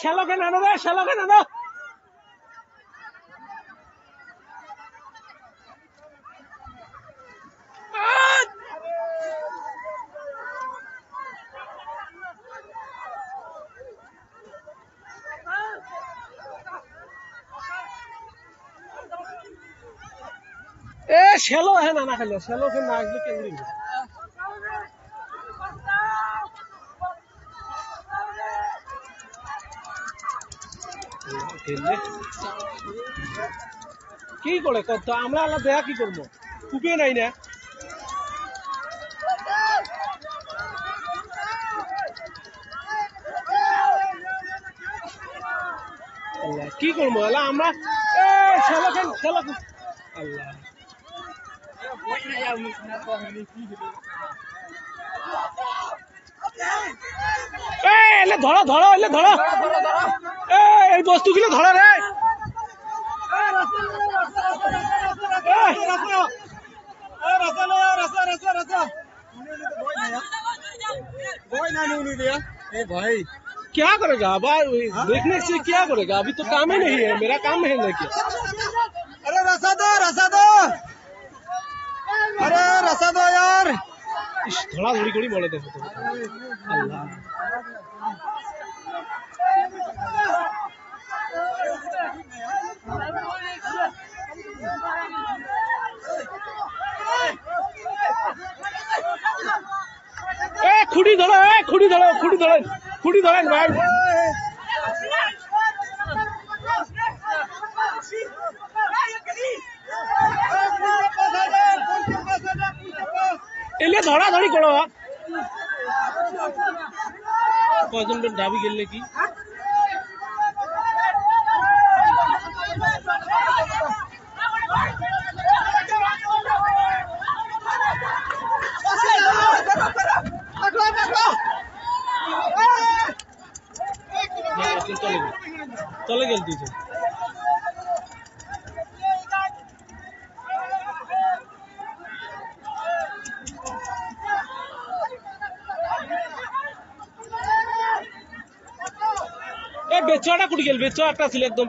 শ্যালকে নানো রে, শ্যালকে নানো। এ শ্যালো হ্যাঁ না খেলে, শ্যালোকে না আসলে কেন কি করে কত আমরা আল্লাহ দেয়া কি করবো, কুপিয়ে নাই না। কি করবো আল্লাহ আমরা শ্যালোকে শ্যালোকে আল্লাহ এলে ধরো ধরো, এলে ধরো এই বস্তুগুলো ধরো রে। भाई क्या करेगा अब, देखने से क्या करेगा, अभी तो काम ही नहीं है, मेरा काम है ना क्या। अरे रसा दो, रसा दो, अरे रसा दो यार। थोड़ा थोड़ी थोड़ी बोले देखो तो अल्लाह खुड़ी धरो, खुड़ी धरो, खुड़ी धरो, खुड़ी धरें भाई। এলে ধরাধরি করো, কজন দাবি গেলে কি চলে গেল দিয়েছে। বেচোটা কুটি গেল, বেচো একটা ছিল একদম।